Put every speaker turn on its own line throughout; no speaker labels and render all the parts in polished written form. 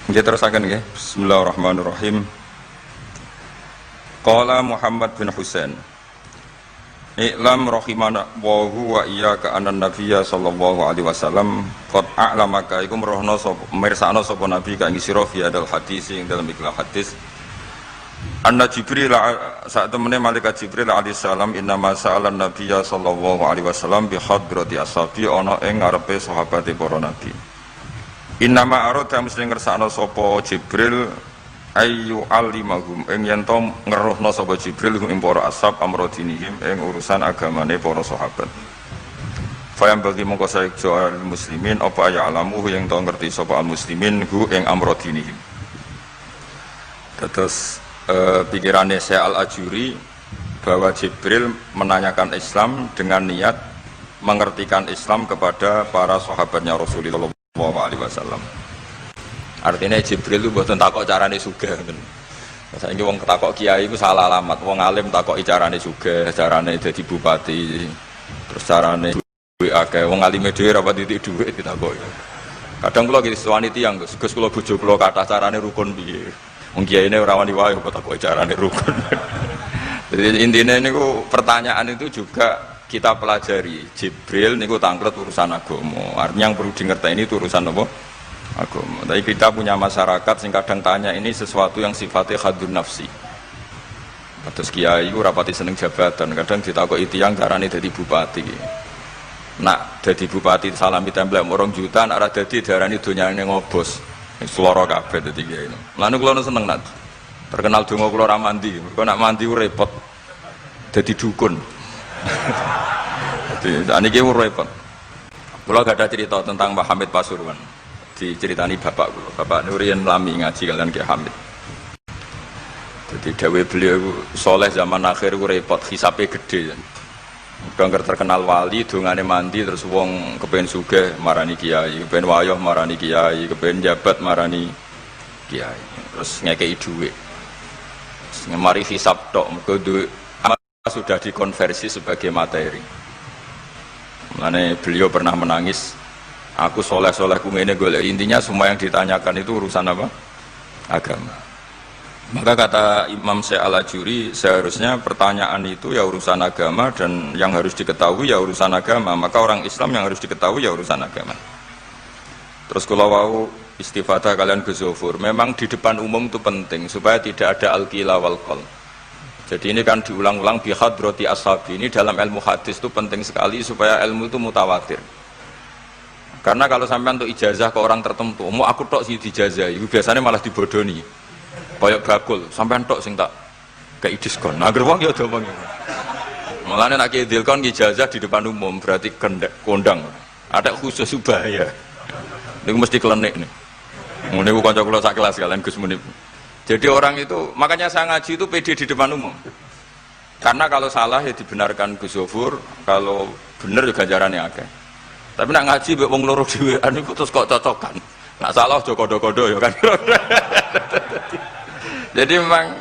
Nggih terusaken nggih. Bismillahirrahmanirrahim. Qala Muhammad bin Husain. I'lam rahimana wa huwa iyyaka anan nabiyya sallallahu alaihi wasallam qad a'lamaka ikum rohno sapa mirsakno sapa nabi ka ing sira fi hadal hadis ing dalam ikhlas hadis anna Jibril saat temene malaikat Jibril alaihi salam innama sa'alan nabiyya sallallahu alaihi wasallam bi hadrati ashabi ana ing ngarepe sahabate para nabi. Innama arada mesti ngersakno sapa Jibril ayu alimahum ing yen to ngeruhna sapa Jibril ing para ashab amrodinihim ing urusan agamane para sahabat. Fayam bagi mongko saejo al muslimin apa ya alamu yang to ngerti sapa al muslimin hu ing amrodinihim. Terus pikirannya Syekh Al-Ajuri bahwa Jibril menanyakan Islam dengan niat mengertikan Islam kepada para sahabatnya Rasulullah SAW. Artinya Jibril itu buatan takok carane sugih. Saiki wong takok kiai itu salah alamat. Wong alim takok carane sugih, carane dadi bupati, terus carane duwe akeh. Wong alime dhewe ra titik dhuwit ditakoki. Kadang kula iki suwani tiyang, Gus kula bojo kula kathah carane rukun piye. Wong kiyaine ora wani wae kok takoki carane rukun. Jadi intinya niku pertanyaan itu juga kita pelajari. Jibril niku tangklet urusan agama. Artinya yang perlu dingerteni itu urusan apa? Agama. Tapi kita punya masyarakat sing kadang tanya ini sesuatu yang sifatnya khadun nafsi. Terus kiai ku rapati seneng jabatan, kadang ditakoki tiyang carane dadi bupati. Nak dadi bupati salami templek orang juta, nak ora dadi darani donyane ngobos. Wis lara kabeh dadi kiai. Lan kula seneng nak terkenal donga kula ra mandi. Mergo nak mandi ku repot. Dadi dukun. Jadi niki ku repot. Kula gak ada cerita tentang Mbah Hamid Pasuruan. Diceritani bapak kula, Bapak Nurian Lami ngaji kalian Ki Hamid. Jadi dawe beliau soleh zaman akhir ku repot, hisape gede. Udah terkenal wali, dongane mandi terus wong kepen sugih marani kiai, kepen wayoh marani kiai, kepen jabat marani kiai. Terus ngekei dhuwit. Mari hisab tok, mergo duwe sudah dikonversi sebagai materi. Mulane beliau pernah menangis. Aku soleh-soleh ku ngene golek. Intinya semua yang ditanyakan itu urusan apa? Agama. Maka kata Imam Syekh Al-Ajuri, seharusnya pertanyaan itu ya urusan agama dan yang harus diketahui ya urusan agama. Maka orang Islam yang harus diketahui ya urusan agama. Terus kalau wau istifadah kalian Ghazofur, memang di depan umum itu penting supaya tidak ada al-qila wal qal. Jadi ini kan diulang-ulang bihadrati ashabi. Ini dalam ilmu hadis itu penting sekali supaya ilmu itu mutawatir. Karena kalau sampai untuk ijazah ke orang tertentu, mau aku tok sih dijazah, itu biasanya malah dibodoni. Kayak bakul, sampai tok sing tak kayak diskon. Nah, gerbang ya udah bang. Malah nak dilkon ijazah di depan umum berarti kondang. Ada khusus bahaya. Ini mesti klenik nih. Ini aku kanca kula sak kelas kalian Gus Munib. Jadi orang itu, makanya saya ngaji itu pede di depan umum. Karena kalau salah ya dibenarkan Gus Zofur, kalau benar juga ganjarannya akeh. Tapi nak ngaji mbek wong loro dhewean iku terus kok cocokan. Nak salah aja kodo-kodo ya kan. Jadi memang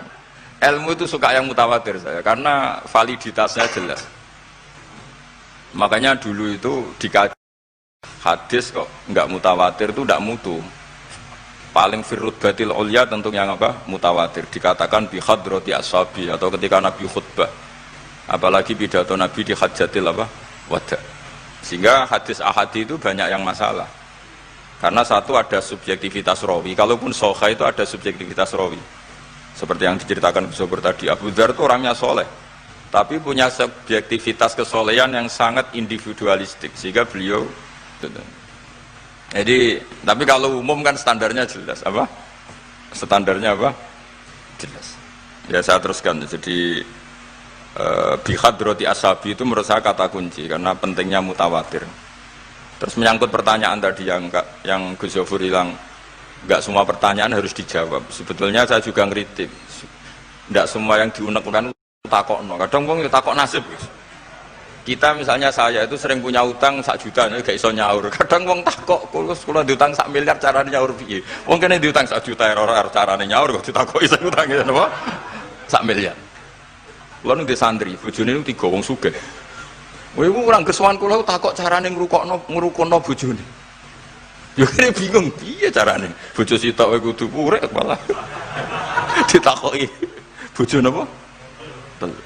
ilmu itu suka yang mutawatir saya karena validitasnya jelas. Makanya dulu itu dikaji hadis kok enggak mutawatir itu enggak mutu. Paling firrut batil ulya tentu yang apa? Mutawatir. Dikatakan bi hadrati ashabi atau ketika Nabi khutbah. Apalagi pidato Nabi di hajatil apa? Wada'. Sehingga hadis ahadi itu banyak yang masalah. Karena satu ada subjektivitas rawi. Kalaupun sahih itu ada subjektivitas rawi. Seperti yang diceritakan Sobor tadi, Abu Dzar itu orangnya soleh, tapi punya subjektivitas kesolehan yang sangat individualistik. Sehingga beliau jadi, tapi kalau umum kan standarnya jelas apa? Standarnya apa? Jelas. Ya saya teruskan. Jadi bihadrati ashabi itu menurut saya kata kunci karena pentingnya mutawatir. Terus menyangkut pertanyaan tadi yang Gus Zofur bilang enggak semua pertanyaan harus dijawab. Sebetulnya saya juga ngritik. Enggak semua yang diunek-unek takokno. Kadang wong takok nasib. Kita misalnya saya itu sering punya utang 1 juta nek gak iso nyaur. Kadang wong takok kula diutang 1 miliar carane nyaur piye? Wong kene diutang 1 juta ora carane nyaur kok ditakoki sing utange napa? 1 miliar. Kula ning santri, bojone niku 3 wong sugih. Kowe iku ora gerswan kula takok carane ngrukono bojone. Yo kene bingung piye carane. Bojo sitok wae kudu urip malah. Ditakoki. Bojo napa? Telu.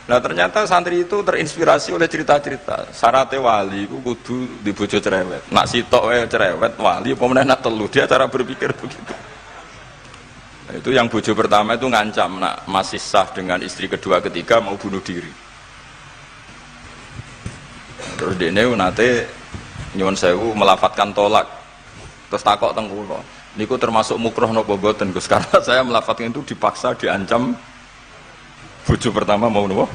Nah ternyata santri itu terinspirasi oleh cerita-cerita. Syaratnya wali itu kudu di bojo cerewet. Nak sitok wae cerewet wali apa meneh nak telu. Dia cara berpikir begitu. Nah, itu yang bojo pertama itu ngancam nak masih sah dengan istri kedua ketiga mau bunuh diri. Terus dene nate nyuwun sewu melafatkan tolak. Terus takok teng kula. Niku termasuk mukroh napa boten Gus? Karena saya melafatkan itu dipaksa diancam bojo pertama mau nopo?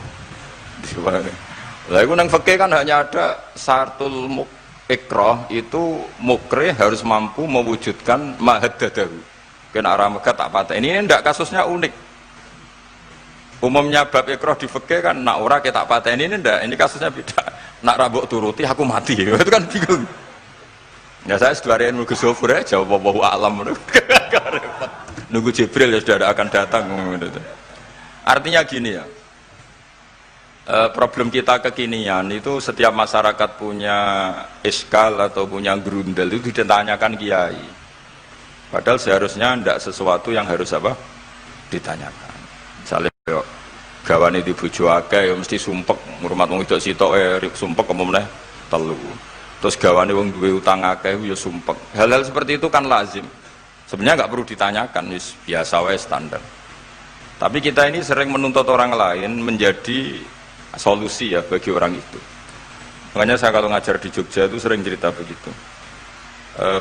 Lah iku nang fikih kan hanya ada syartul ikrah itu mukre harus mampu mewujudkan mahaddadahu. Kena arah Mekah tak pateni ini ndak kasusnya unik. Umumnya bab ikrah di fikih kan nak ora ke tak pateni ini ndak, ini kasusnya beda. Nak rabuk turuti aku mati. Itu kan bingung. Ya saya seduarian Gus Sofur ya jawab wallahu alam. Nunggu Jibril ya sudah akan datang. Artinya gini ya, problem kita kekinian itu setiap masyarakat punya iskal atau punya grundel itu ditanyakan kiai. Padahal seharusnya tidak sesuatu yang harus apa ditanyakan. Misalnya gawane di bojo akeh ya mesti sumpek, ngurmat wong wedok sitok sumpek apa meneh telu. Terus gawane wong duwe utang akeh ya sumpek. Hal-hal seperti itu kan lazim. Sebenarnya nggak perlu ditanyakan, biasa wae standar. Tapi kita ini sering menuntut orang lain menjadi solusi ya bagi orang itu. Makanya saya kalau ngajar di Jogja itu sering cerita begitu.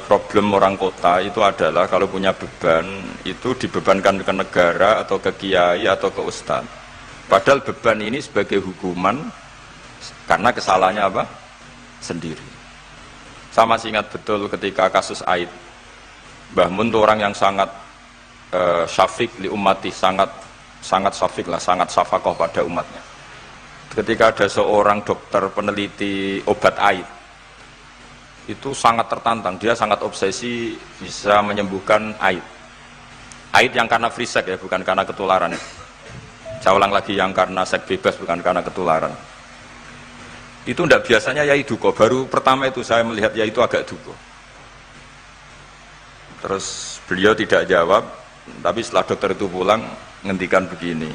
Problem orang kota itu adalah kalau punya beban itu dibebankan ke negara atau ke kiai atau ke ustadz. Padahal beban ini sebagai hukuman karena kesalahannya apa? Sendiri. Saya masih ingat betul ketika kasus Aid. Mbah Mun itu orang yang sangat syafiq li ummati, sangat syafiq lah, sangat syafaqah pada umatnya. Ketika ada seorang dokter peneliti obat Aid, itu sangat tertantang, dia sangat obsesi bisa menyembuhkan Aid. Aid yang karena free sex ya, bukan karena ketularan. Saya ulang lagi, yang karena seks bebas, bukan karena ketularan. Itu tidak biasanya yai duko. Baru pertama itu saya melihat yai itu agak duko. Terus beliau tidak jawab, tapi setelah dokter itu pulang ngendikan begini.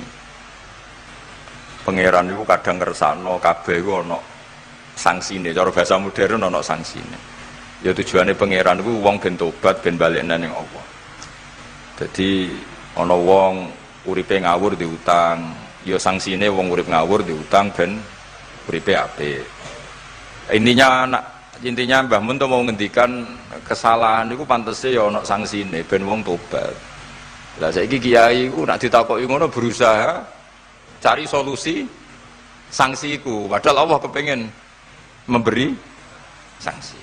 Pangeran itu kadang ngersakno kabeh iku ana sangsine. Cara bahasa modern ana sangsine. Ya tujuane pangeran iku wong ben tobat ben balekna ning Allah. Jadi ana wong uripe ngawur diutang, ya sangsine wong urip ngawur diutang ben uripe apik. Intinya Mbah Mun mau ngendikan kesalahan itu pantese ya ana sangsine ben wong tobat. Lah saiki kiai iku nak ditakoki ngono berusaha cari solusi sanksi iku, padahal Allah kepengen memberi sanksi.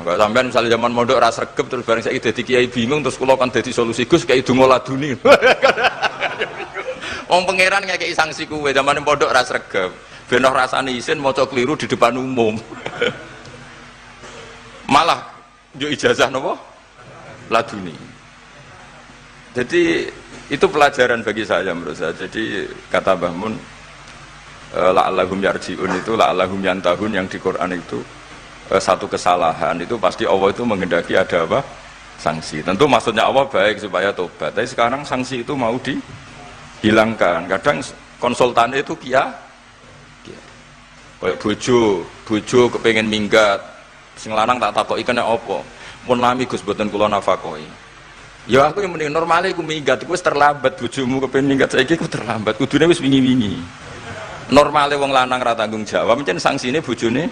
Kalau sampean misalnya zaman mondok ora sregep terus bareng saiki dadi kiai bingung terus kula kan dadi solusi Gus kayak donga laduni. Wong pangeran ngekeki sanksi kuwe zaman mondok ora sregep. Ben ora rasane isin maca keliru di depan umum. Malah yo ijazah napa? Laduni. Jadi itu pelajaran bagi saya menurut saya. Jadi kata Mbah Mun la'allahum yarji'un itu la'allahum yantahun yang di Quran itu satu kesalahan itu pasti Allah itu menghendaki ada apa? Sanksi. Tentu maksudnya Allah baik supaya tobat. Tapi sekarang sanksi itu mau dihilangkan. Kadang konsultannya itu kayak bojo kepengen minggat. Sing lanang tak takoki kena apa? Mun lami Gus boten kula nafakoi. Ya aku yang mending normalnya aku minggat, aku wis terlambat bojomu kepengen minggat saiki aku terlambat. Kudune wis wingi-wingi. Normalnya wong lanang ra tanggung jawab, mencen sanksine bojone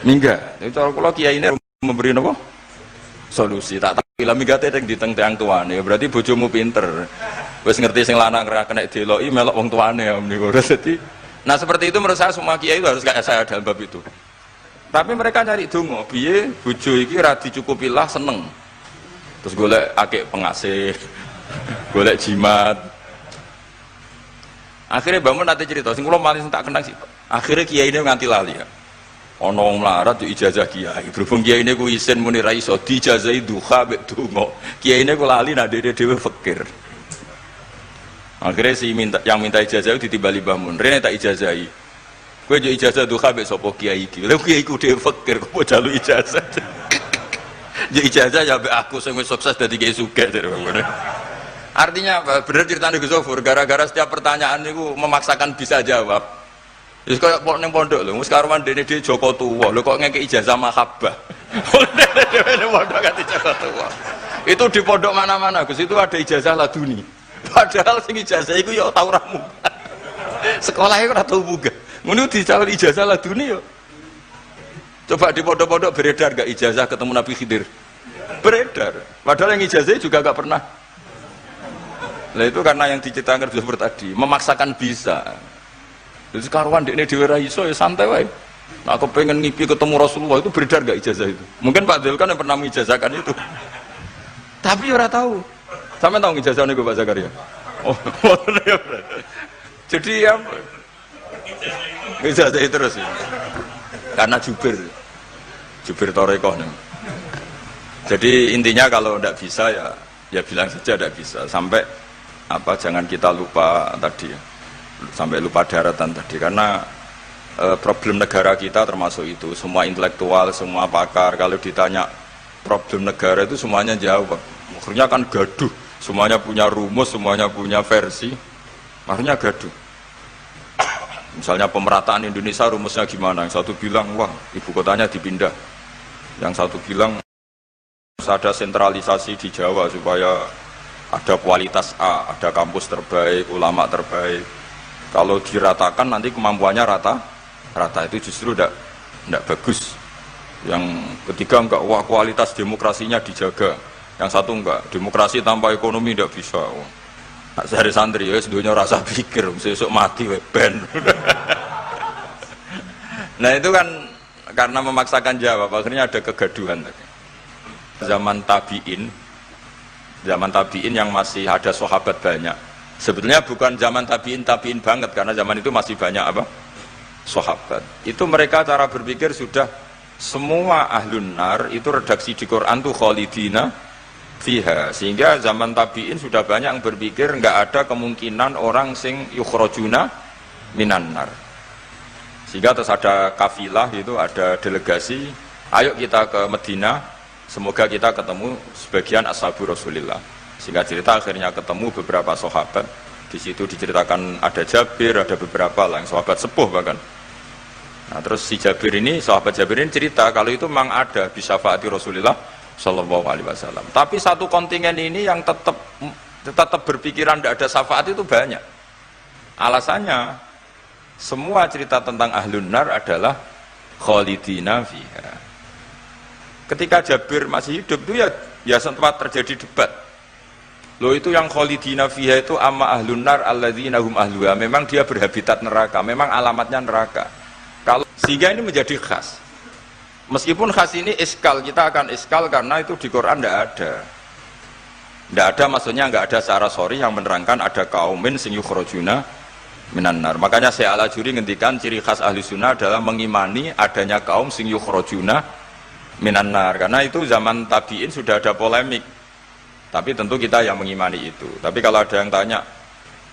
minggat. Itu cara kula kiyaine memberi napa? Solusi. Tak tak minggate ning diteng tiyang tuane. Berarti bojomu pinter. Wis ngerti sing lanang ra kena deloki melok wong tuane ya niku. Dadi nah seperti itu menurut saya semua kiai itu harus kayak saya dalam bab itu. Tapi mereka cari donga, piye bojo iki ra dicukupi lah seneng. Terus golek akik pengasih, golek jimat. Akhirnya bangun nanti cerita, sing kula malih tak kenang sih. Akhirnya kiai ini nganti lali ya. Ana wong melarat ijazah kiai. Berhubung kiai ini ku isin muni ra iso dijazahi duha mek donga. Kiai ini ku lali nak dhewe fakir. Akhirnya yang minta ijazah itu ditimbali bangun. Rene tak ijazahi. Kowe yo ijazah duha mbek sapa kiai iki. Lha kiai ku dhewe fakir kok mau jalu ijazah. Ya ijazah ya mbek aku sing wis sukses dadi kiai sugih. Artinya apa? Bener ceritane Gus Zofur, gara-gara setiap pertanyaan niku memaksakan bisa jawab. Wis koyo ning pondok lho, wis karuan dene dhewe Joko Tuwa. Lho kok ngeke ijazah mahabbah. Dene pondok ganti Joko Tuwa. Itu di pondok mana-mana Gus, itu ada ijazah laduni. Padahal sing ijazah iku ya tau ra munggah. Sekolahnya ora tau munggah. Ngono dicalon ijazah laduni yo. Coba di pondok-pondok beredar gak ijazah ketemu Nabi Khidir? Beredar. Padahal yang ijazahnya juga gak pernah. Nah itu karena yang diceritakan seperti tadi, memaksakan bisa. Jadi karuan dekne dhewe ra iso ya santai wae. Nah, aku pengen ngipi ketemu Rasulullah itu beredar gak ijazah itu? Mungkin Pak Del kan yang pernah mengijazahkan itu. Tapi ora tahu. Sampe tahu ijazahnya Pak Zakaria? Oh, jadi apa? Ijazah terus ya. Karena Jubir Torekoh nih. Jadi intinya kalau tidak bisa ya bilang saja tidak bisa. Sampai apa? Jangan kita lupa tadi, sampai lupa daratan tadi. Karena problem negara kita termasuk itu. Semua intelektual, semua pakar kalau ditanya problem negara itu semuanya jawab. Akhirnya kan gaduh. Semuanya punya rumus, semuanya punya versi. Akhirnya gaduh. Misalnya pemerataan Indonesia rumusnya gimana? Yang satu bilang, wah ibu kotanya dipindah. Yang satu bilang, harus ada sentralisasi di Jawa supaya ada kualitas A, ada kampus terbaik, ulama terbaik. Kalau diratakan nanti kemampuannya rata itu justru tidak bagus. Yang ketiga enggak, wah kualitas demokrasinya dijaga. Yang satu enggak, demokrasi tanpa ekonomi tidak bisa. Sehari santri ya sedunia rasa pikir besok mati ben. Nah itu kan karena memaksakan jawab akhirnya ada kegaduhan tadi. Zaman tabiin yang masih ada sahabat banyak. Sebetulnya bukan zaman tabiin banget karena zaman itu masih banyak apa? Sahabat. Itu mereka cara berpikir sudah semua ahlun nar itu redaksi di Quran tuh khalidina fiha, sehingga zaman tabi'in sudah banyak yang berpikir nggak ada kemungkinan orang sing yukhrajuna minan nar. Sehingga terus ada kafilah itu, ada delegasi, ayo kita ke Medina, semoga kita ketemu sebagian ashabu Rasulillah. Sehingga cerita akhirnya ketemu beberapa sahabat. Di situ diceritakan ada Jabir, ada beberapa lah yang sahabat sepuh bahkan. Nah terus si Jabir ini, sahabat Jabir ini cerita kalau itu memang ada bisa syafaati Rasulillah Sallallahu Alaihi Wasallam. Tapi satu kontingen ini yang tetap berpikiran tidak ada syafaat itu banyak. Alasannya semua cerita tentang ahlun nar adalah khalidina fiha. Ketika Jabir masih hidup itu ya sempat terjadi debat. Loh itu yang khalidina fiha itu amma ahlun nar alladzina hum ahluha. Memang dia berhabitat neraka, memang alamatnya neraka. Kalau sehingga ini menjadi khas. Meskipun khas ini iskal, kita akan iskal karena itu di Quran tidak ada. Tidak ada maksudnya nggak ada secara sorry yang menerangkan ada kaumin sing yukhrajuna minan nar. Makanya saya Al-Ajuri ngendikan ciri khas ahli sunnah adalah mengimani adanya kaum sing yukhrajuna minan nar. Karena itu zaman tabi'in sudah ada polemik. Tapi tentu kita yang mengimani itu. Tapi kalau ada yang tanya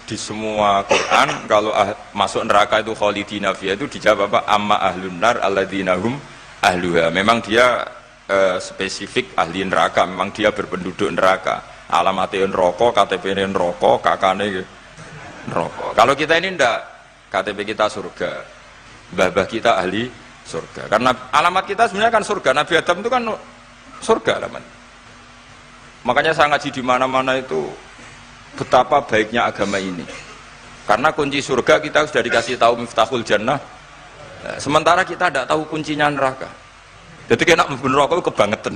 di semua Quran kalau masuk neraka itu khalidina fiha itu dijawab apa? Amma ahlun nar alladzina hum ahluha. Memang dia spesifik ahli neraka, memang dia berpenduduk neraka. Alamatnya neraka, KTP-nya neraka, kakaknya neraka. Kalau kita ini ndak, KTP kita surga, mbah-mbah kita ahli surga. Karena alamat kita sebenarnya kan surga. Nabi Adam itu kan surga alamat. Makanya saya ngaji di mana-mana itu betapa baiknya agama ini. Karena kunci surga kita sudah dikasih tahu miftahul jannah. Sementara kita tidak tahu kuncinya neraka. Jadi kena mlebu neraka itu kebangetan.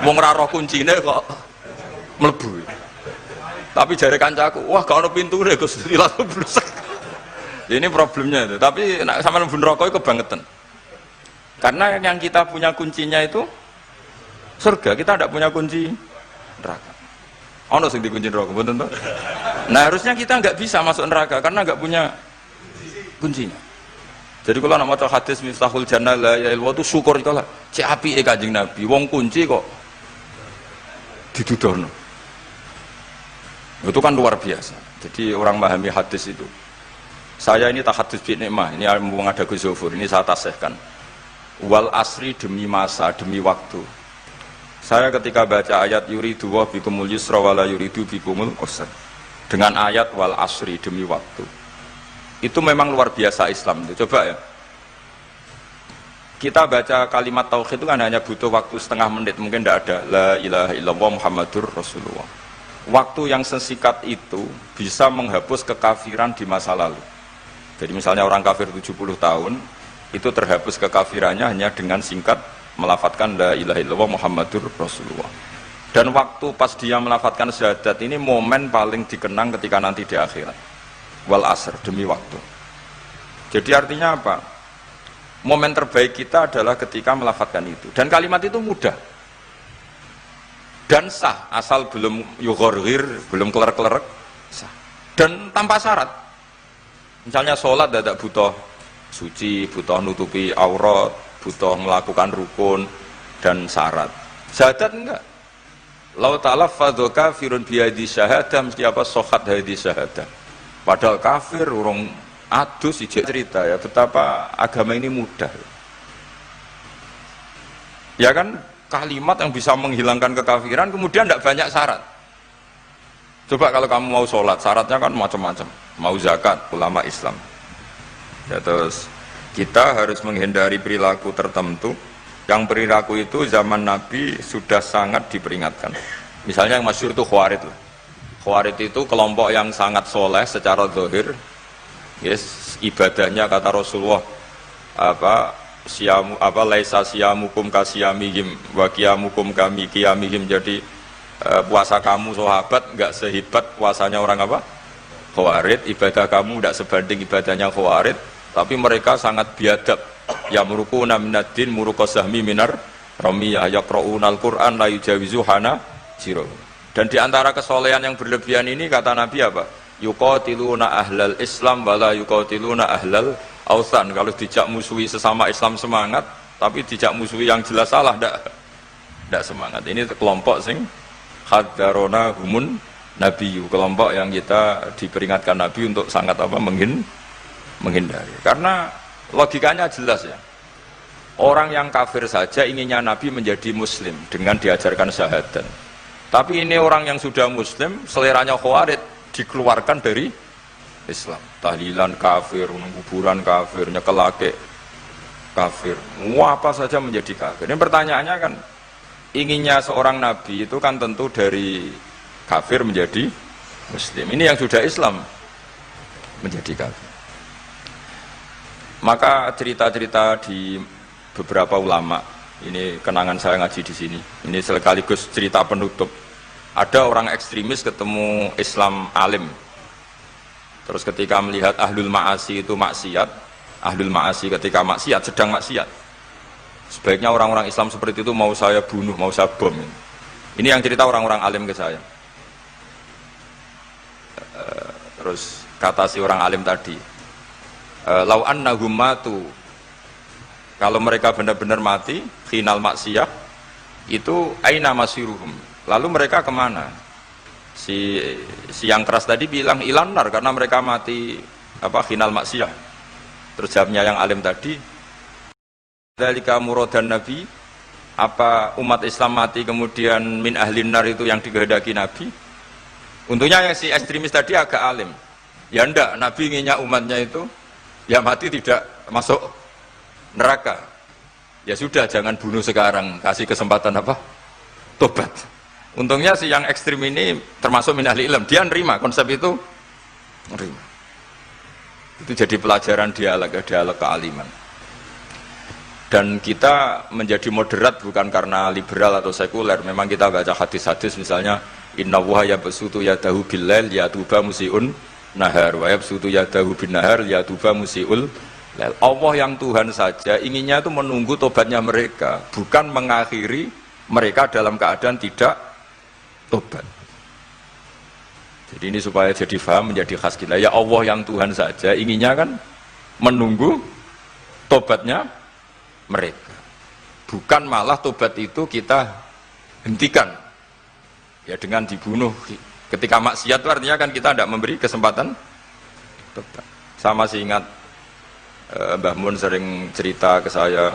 Wong ora roh kuncine kok mlebu. Tapi jare kancaku, wah gak ono pintune Gus, langsung blusek. Ini problemnya itu. Tapi nek sampean mlebu neraka itu kebangetan. Karena yang kita punya kuncinya itu surga, kita tidak punya kunci neraka. Ono sing dikunci neraka, mboten to? Nah, harusnya kita nggak bisa masuk neraka karena nggak punya kuncinya. Jadi kalau nak maca hadis miftahul jannah la ilaha illallah itu syukur itu lah. Cek apike Kanjeng Nabi, wong kunci kok didudono. Itu kan luar biasa. Jadi orang memahami hadis itu. Saya ini tahadus bi nikmah, ini mumpung ada Gus Zofur, ini saya tasihkan. Wal asri demi masa, demi waktu. Saya ketika baca ayat yuridu wa bikumul yusra wa la yuridu bikumul usra. Dengan ayat wal asri demi waktu. Itu memang luar biasa Islam itu. Coba ya. Kita baca kalimat tauhid itu kan hanya butuh waktu setengah menit, mungkin tidak ada la ilaha illallah Muhammadur Rasulullah. Waktu yang sesingkat itu bisa menghapus kekafiran di masa lalu. Jadi misalnya orang kafir 70 tahun, itu terhapus kekafirannya hanya dengan singkat melafadzkan la ilaha illallah Muhammadur Rasulullah. Dan waktu pas dia melafadzkan syahadat ini momen paling dikenang ketika nanti di akhirat. Wal asr, demi waktu. Jadi artinya apa? Momen terbaik kita adalah ketika melafadzkan itu. Dan kalimat itu mudah. Dan sah, asal belum yughorghir, belum kelerek-kelerek, sah. Dan tanpa syarat. Misalnya sholat tidak butuh suci, butuh nutupi aurat, butuh melakukan rukun dan syarat. Syahadat enggak. Lau talaffadhu kafirun biyadi syahadah, mesti apa sohat hadi syahadah. Padahal kafir urung adus ijek cerita ya betapa agama ini mudah. Ya kan kalimat yang bisa menghilangkan kekafiran kemudian tidak banyak syarat. Coba kalau kamu mau sholat, syaratnya kan macam-macam. Mau zakat, ulama Islam. Ya, terus kita harus menghindari perilaku tertentu. Yang perilaku itu zaman Nabi sudah sangat diperingatkan. Misalnya yang masyhur itu Khawarij. Khawarij itu kelompok yang sangat soleh secara zahir. Yes, ibadahnya kata Rasulullah laisa siyamukum kasiyamihim wa qiyamukum kami qiyamihim. Jadi puasa kamu sahabat enggak sehebat puasanya orang apa? Khawarij. Ibadah kamu enggak sebanding ibadahnya Khawarij, tapi mereka sangat biadab. Ya murukuna minaddin murukosahmi minar ramiyah yaqra'unal Qur'an la yujawizu hana jiro. Dan di antara kesolehan yang berlebihan ini kata Nabi apa? Yuqatiluna ahlal Islam wala yuqatiluna ahlal authan. Kalau dijak musuhi sesama Islam semangat, tapi dijak musuhi yang jelas salah ndak semangat. Ini kelompok sing hadarona humun nabiyu, kelompok yang kita diperingatkan Nabi untuk sangat apa menghindari. Karena logikanya jelas ya. Orang yang kafir saja inginnya Nabi menjadi muslim dengan diajarkan syahadat. Tapi ini orang yang sudah muslim, seleranya Khawarij, dikeluarkan dari Islam. Tahlilan kafir, kuburan kafir, nyekelake kafir. Apa saja menjadi kafir. Ini pertanyaannya kan, inginnya seorang Nabi itu kan tentu dari kafir menjadi muslim. Ini yang sudah Islam menjadi kafir. Maka cerita-cerita di beberapa ulama, ini kenangan saya ngaji di sini. Ini sekaligus cerita penutup. Ada orang ekstremis ketemu Islam alim. Terus ketika melihat ahlul ma'asi itu maksiat, ahlul ma'asi ketika maksiat, sedang maksiat. Sebaiknya orang-orang Islam seperti itu mau saya bunuh, mau saya bom. Ini yang cerita orang-orang alim ke saya. Terus kata si orang alim tadi, lau annahum matu, kalau mereka benar-benar mati final maksiyah itu aina masiruhum, lalu mereka kemana? Si yang keras tadi bilang ilanar karena mereka mati apa final maksiyah. Terus jawabnya yang alim tadi, dzalika muradan nabi, apa umat Islam mati kemudian min ahlin nar itu yang dikehendaki Nabi? Untungnya yang si ekstremis tadi agak alim. Ya enggak, Nabi inginnya umatnya itu ya mati tidak masuk neraka. Ya sudah, jangan bunuh sekarang, kasih kesempatan apa? Tobat. Untungnya si yang ekstrim ini termasuk min ahli ilm, dia nerima konsep itu, nerima. Itu jadi pelajaran dialog kealiman. Dan kita menjadi moderat bukan karena liberal atau sekuler. Memang kita baca hadis-hadis misalnya inna wuha yabsutu yadahu billail yatuba musiun nahar wa yabsutu yadahu bin nahar yatuba musiul lail. Allah yang Tuhan saja inginnya itu menunggu tobatnya mereka, bukan mengakhiri mereka dalam keadaan tidak tobat. Jadi ini supaya jadi paham menjadi khas kita. Ya Allah yang Tuhan saja inginnya kan menunggu tobatnya mereka, bukan malah tobat itu kita hentikan ya dengan dibunuh ketika maksiat. Itu artinya kan kita tidak memberi kesempatan tobat. Saya masih ingat Mbah Mun sering cerita ke saya,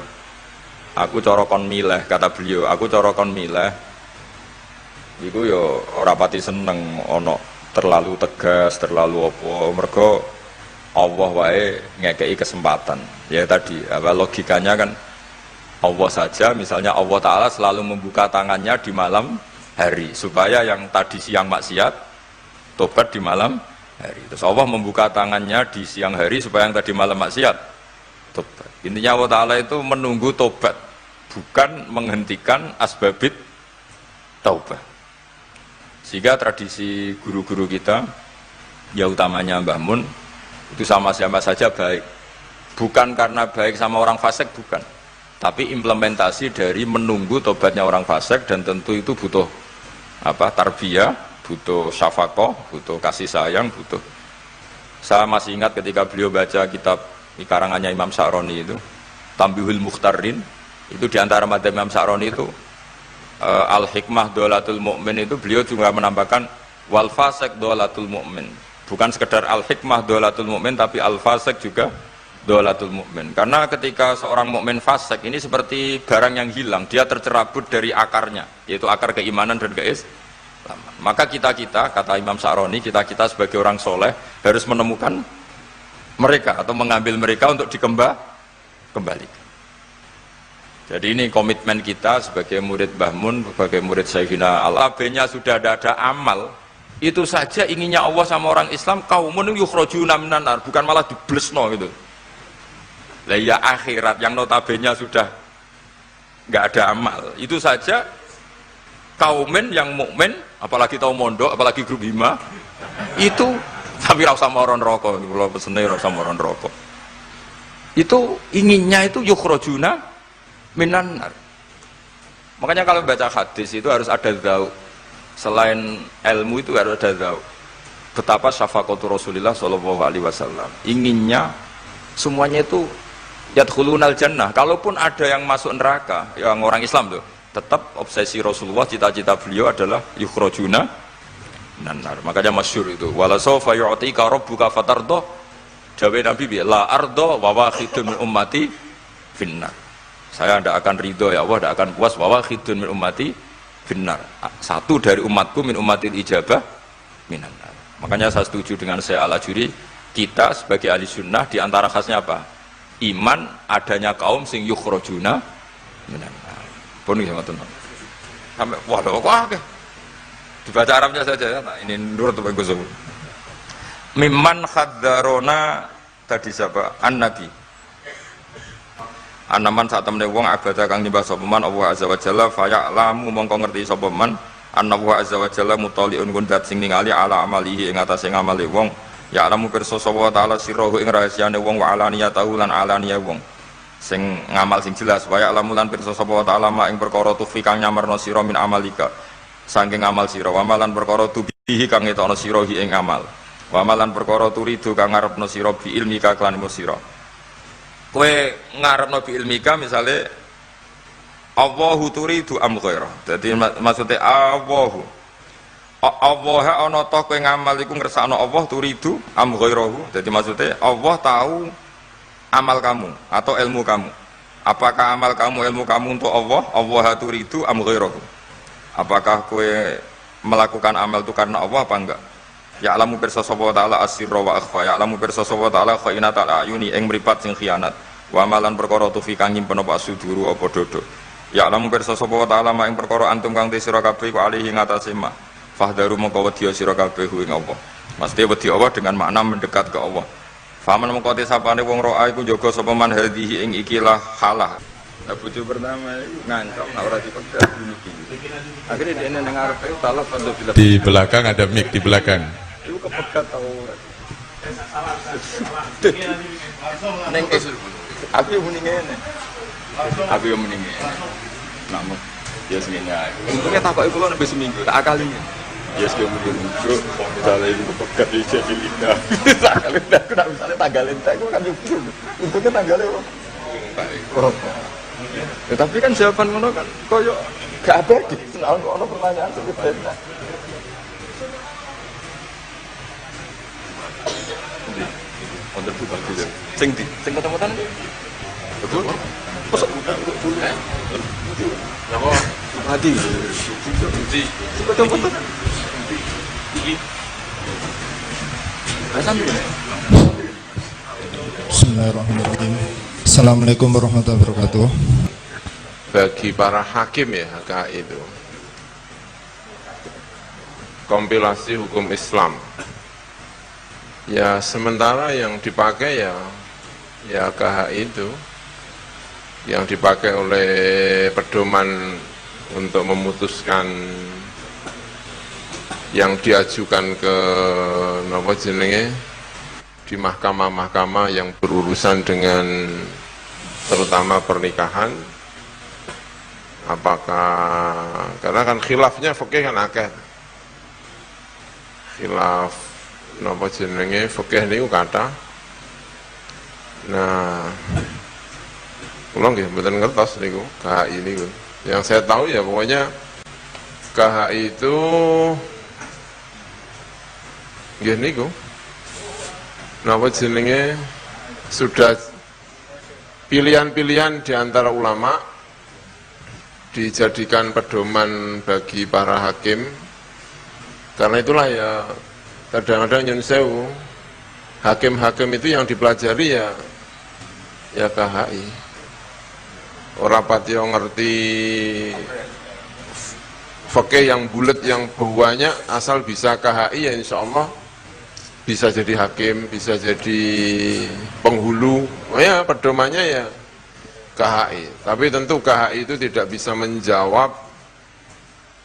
aku corokon mileh, kata beliau, aku corokon mileh. Iku yo ora pati seneng ono terlalu tegas, terlalu apa, mergo Allah wae ngekei kesempatan. Ya tadi, apa logikanya kan Allah saja, misalnya Allah Ta'ala selalu membuka tangannya di malam hari supaya yang tadi siang maksiat tobat di malam hari. Terus Allah membuka tangannya di siang hari supaya yang tadi malam maksiat tobat. Intinya Allah Ta'ala itu menunggu tobat, bukan menghentikan asbabit taubat. Sehingga tradisi guru-guru kita, ya utamanya Mbah Mun, itu sama-sama saja baik. Bukan karena baik sama orang fasik, bukan. Tapi implementasi dari menunggu tobatnya orang fasik, dan tentu itu butuh tarbiyah, butuh syafaqah, butuh kasih sayang, butuh. Saya masih ingat ketika beliau baca kitab di karangannya Imam Sa'roni itu, Tambihul Mukhtarin, itu diantara madzhab Imam Sa'roni itu Al-Hikmah Dolatul Mu'min, itu beliau juga menambahkan wal fasik Dolatul Mu'min. Bukan sekedar Al-Hikmah Dolatul Mu'min, tapi Al-Fasik juga Dolatul Mu'min. Karena ketika seorang mukmin fasik ini seperti barang yang hilang, dia tercerabut dari akarnya, yaitu akar keimanan dan keislaman. Maka kita-kita, kata Imam Sa'roni, kita-kita sebagai orang soleh harus menemukan mereka atau mengambil mereka untuk dikembalikan. Jadi ini komitmen kita sebagai murid Mbah Mun, sebagai murid Sayyidina Al-Abenya sudah ada amal, itu saja inginnya Allah sama orang Islam, kaumun yukhrajuna minan nar, bukan malah diblesno gitu. Lah ya akhirat yang notabene sudah nggak ada amal, itu saja kaumen yang mukmin, apalagi tahu mondok, apalagi grup hima, itu tapi rasa moron rokok, kalau pesene rasa moron rokok. Itu inginnya itu yukhrajuna minan nar. Makanya kalau baca hadis itu harus ada dzau. Selain ilmu itu harus ada dzau. Betapa syafaqatu Rasulullah sallallahu alaihi wasallam. Inginnya semuanya itu yadkhulunal jannah. Kalaupun ada yang masuk neraka, yang orang Islam tuh, tetap obsesi Rasulullah, cita-cita beliau adalah yukhrajuna minan nar. Makanya masyhur itu, wala sawfa yu'tika rabbuka fatarda. Jawa Nabi bi la arda wa wahidun min ummati finnar. Saya tidak akan ridho ya Allah, tidak akan puas wa wahidun min ummati finnar. Satu dari umatku min ummatil ijabah minan nar. Makanya saya setuju dengan saya Al-Ajuri, kita sebagai ahli sunnah diantara khasnya apa? Iman adanya kaum sing yukhrajuna minan nar. Pun iki ngoten. Sampai waduh kok akeh. Dibaca Arabnya saja ya. Nah, ini nurut bagus. Mimman khadzarona tadi siapa? An-Nabi. Anaman saat temne wong abada kang nyembah sapa man Allah azza wa jalla fa ya'lamu mongko ngerti sapa man anna wa azza wa jalla mutaliun kundat sing ningali ala amalihi ing atase ngamale wong ya'lamu pirsa sapa taala sirruhu ing rahasiane wong wa alaniyatahu lan alaniya wong sing ngamal sing jelas wa ya'lamu lan pirsa sapa taala ing perkara tufi kang nyamarno sira min amalika saking amal sira wa malan perkara tubihi kang etokno sira ing amal wa malan perkara turidu kang ngarepno sira bi ilmika kan sira. Kowe ngarepno bi ilmika misale Allahu turidu am ghaira. Dadi maksude Allah ana ta kowe ngamal iku ngersakno Allah turidu am ghairahu. Dadi maksude Allah tahu amal kamu atau ilmu kamu. Apakah amal kamu ilmu kamu untuk Allah? Allah turidu am ghairahu. Apakah kowe melakukan amal itu karena Allah apa enggak? Ya'lamu pirsa sapa ta'ala asirra wa akhfa. Ya'lamu pirsa sapa ta'ala khainatal ayuni ing mripat sing khianat. Wa amalan perkara tufi kang nyimpen apa suduru apa dodo. Ya'lamu pirsa sapa ta'ala ing perkara antum kang sira kabeh ku alihi ngatasé ma. Fahdaru mongko wedya sira kabeh ing apa. Mesti wedi Allah dengan makna mendekat ke Allah. Faman mongko te sapane wong roa iku jaga sapa man hadhihi ing ikilah halah. Nah, bojo pertama itu ngancam nek ora dipegat bunyi iki. Akhirnya dia nang ngarepe talak
di belakang ada mic di belakang.
Itu kepegat tau. Neng aku yang mending ngene. Aku yang mending ngene. Namun ya seminggu. Untungnya takoki kula nembe seminggu tak akali. Ya seminggu bro. Dale itu kepegat di jadi lidah. Sakale aku nak misale tanggal entek aku kan nyukur. Untungnya tanggalnya baik. Ya, tapi kan jawaban ngono kan koyo gak abadi. Ono pertanyaan sebenarnya. Wonten Bu bagus. Sing ketemu-temutan iki. Betul. Kosok Napa? Mati. Di ketemu-temutan. Iki.
Bismillahirrahmanirrahim. Assalamualaikum warahmatullahi wabarakatuh.
Bagi para hakim ya HKI itu kompilasi hukum Islam ya, sementara yang dipakai ya KHI itu yang dipakai oleh pedoman untuk memutuskan yang diajukan ke napa jenenge di mahkamah-mahkamah yang berurusan dengan terutama pernikahan. Apakah karena kan khilafnya fikih kan akeh. Khilaf napa jenenge fikih niku kathah. Nah, kula nggih mboten ngertos niku KHI niku. Yang saya tahu ya pokoknya KHI itu nggih niku napa jenenge sudah pilihan-pilihan di antara ulama dijadikan pedoman bagi para hakim. Karena itulah ya kadang-kadang nyun sewu hakim-hakim itu yang dipelajari ya KHI. Ora patio ngerti fikih yang bulat yang banyak, asal bisa KHI ya insya Allah bisa jadi hakim, bisa jadi penghulu. Oh ya pedomannya ya KHI, tapi tentu KHI itu tidak bisa menjawab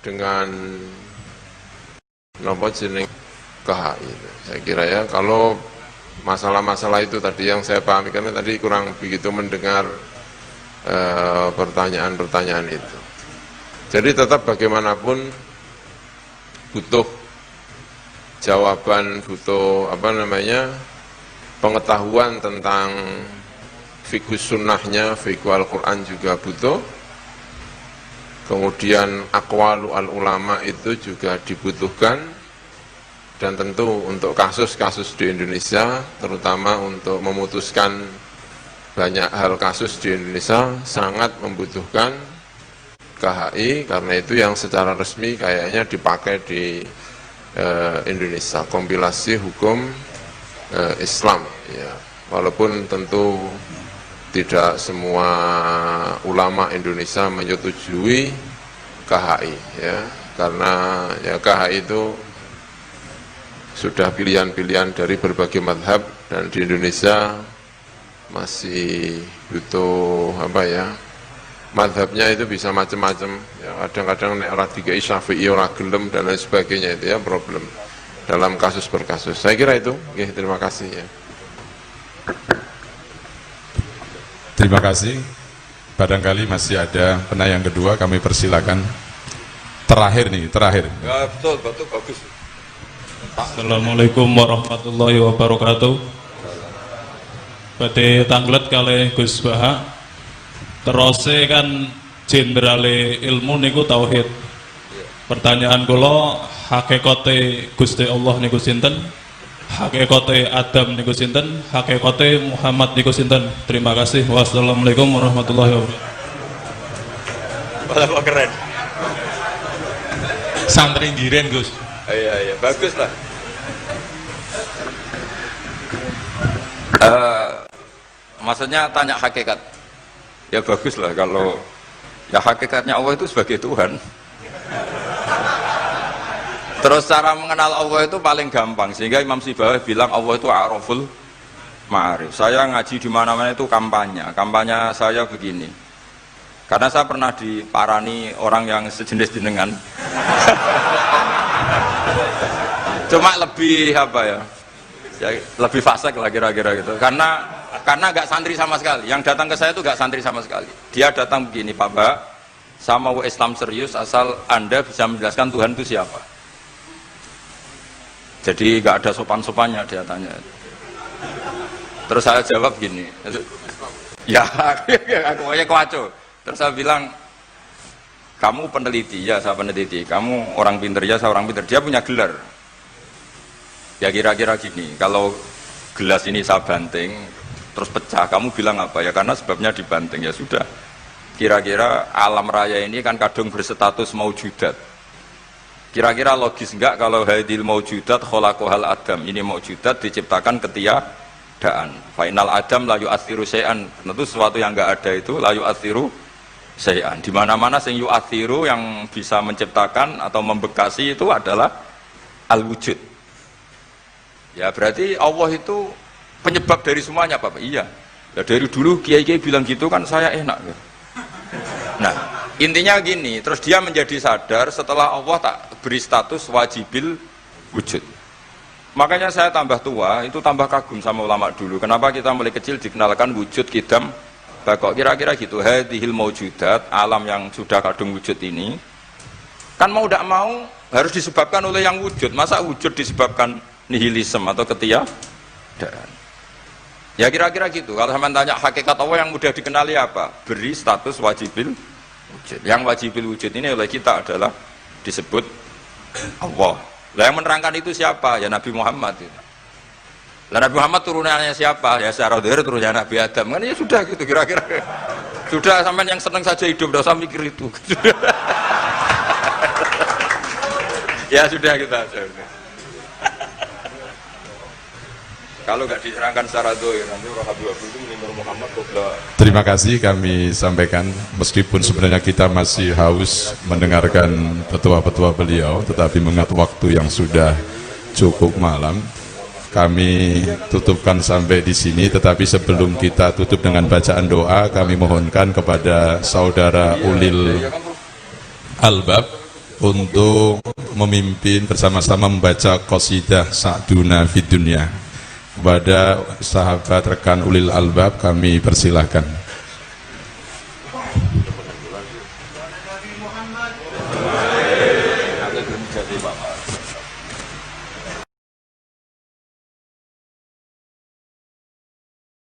dengan nomor jenis KHI. Saya kira ya, kalau masalah-masalah itu tadi yang saya pahami, karena tadi kurang begitu mendengar pertanyaan-pertanyaan itu. Jadi tetap bagaimanapun butuh jawaban, butuh pengetahuan tentang fikih sunnahnya, fikih Al-Quran juga butuh. Kemudian aqwalu al-ulama itu juga dibutuhkan. Dan tentu untuk kasus-kasus di Indonesia, terutama untuk memutuskan banyak hal kasus di Indonesia, sangat membutuhkan KHI, karena itu yang secara resmi kayaknya dipakai di Indonesia, kompilasi hukum Islam. Ya. Walaupun tentu tidak semua ulama Indonesia menyetujui KHI ya, karena ya KHI itu sudah pilihan-pilihan dari berbagai madhab, dan di Indonesia masih butuh madhabnya itu bisa macam-macam ya, kadang-kadang nek ora dikai Syafi'i ora gelem dan lain sebagainya, itu ya problem dalam kasus per kasus. Saya kira itu. Oke, terima kasih ya.
Terima kasih. Barangkali masih ada penanya yang kedua, kami persilakan. Terakhir.
Ya betul bagus.
Assalamualaikum warahmatullahi wabarakatuh. Badhe tanglet kalih Gus Baha. Terose kan jenderale ilmu niku tauhid. Pertanyaan kula, hakikate Gusti Allah niku sinten? Hakikate Adam niku sinten? Hakikate Muhammad niku sinten? Terima kasih. Wassalamualaikum warahmatullahi wabarakatuh.
Wah, keren.
Santri ndiren, Gus.
Iya, bagus lah. Maksudnya tanya hakikat. Ya bagus lah kalau ya hakikatnya Allah itu sebagai Tuhan. Terus cara mengenal Allah itu paling gampang, sehingga Imam Sibawayh bilang Allah itu a'raful ma'arif. Saya ngaji di mana-mana itu kampanye saya begini. Karena saya pernah diparani orang yang sejenis jenengan. Cuma lebih lebih fasik lah kira-kira gitu. Karena nggak santri sama sekali. Yang datang ke saya itu nggak santri sama sekali. Dia datang begini, Pak Mbak, saya mau Islam serius asal Anda bisa menjelaskan Tuhan itu siapa. Jadi nggak ada sopan-sopannya, dia tanya. Terus saya jawab gini, ya aku aja kacau. Terus saya bilang, kamu peneliti, ya saya peneliti. Kamu orang pinter, ya saya orang pinter. Dia punya gelar. Ya kira-kira gini, kalau gelas ini saya banting terus pecah, kamu bilang apa? Ya karena sebabnya dibanting. Ya sudah, kira-kira alam raya ini kan kadung berstatus maujudat. Kira-kira logis enggak kalau hadil maujudat khalaqahal adam, ini maujudat diciptakan ketiadaan. Final adam la yu'athiru syai'an, tentu sesuatu yang enggak ada itu la yu'athiru syai'an. Di mana-mana sing yu'athiru yang bisa menciptakan atau membekasi itu adalah al-wujud. Ya berarti Allah itu penyebab dari semuanya, Pak. Iya. Ya dari dulu kiai-kiai bilang gitu kan saya enak. Nah, intinya gini, terus dia menjadi sadar setelah Allah tak beri status wajibil wujud. Makanya saya tambah tua, itu tambah kagum sama ulama dulu. Kenapa kita mulai kecil dikenalkan wujud kidam bakok, kira-kira gitu. Hadhil maujudat, alam yang sudah kadung wujud ini, kan mau tidak mau harus disebabkan oleh yang wujud. Masa wujud disebabkan nihilisme atau ketiadaan? Ya kira-kira gitu. Kalau sampai tanya hakikat Allah yang mudah dikenali apa? Beri status wajibil wujud. Yang wajibil wujud ini oleh kita adalah disebut Allah. Lah yang menerangkan itu siapa? Ya Nabi Muhammad. Lah Nabi Muhammad turunannya siapa? Ya secara zahir turunnya Nabi Adam. Kan ya sudah gitu kira-kira. Sudah sampai yang senang saja hidup, tidak usah mikir itu. Ya sudah kita aja. Kalau nggak diterangkan secara doir, nanti orang Habib itu menimur Muhammad kobra.
Terima kasih kami sampaikan, meskipun sebenarnya kita masih haus mendengarkan petua-petua beliau, tetapi mengingat waktu yang sudah cukup malam, kami tutupkan sampai di sini. Tetapi sebelum kita tutup dengan bacaan doa, kami mohonkan kepada saudara Ulil Albab untuk memimpin bersama-sama membaca qasidah Sa'duna Fid Dunya. Kepada sahabat rekan Ulil Albab kami persilahkan.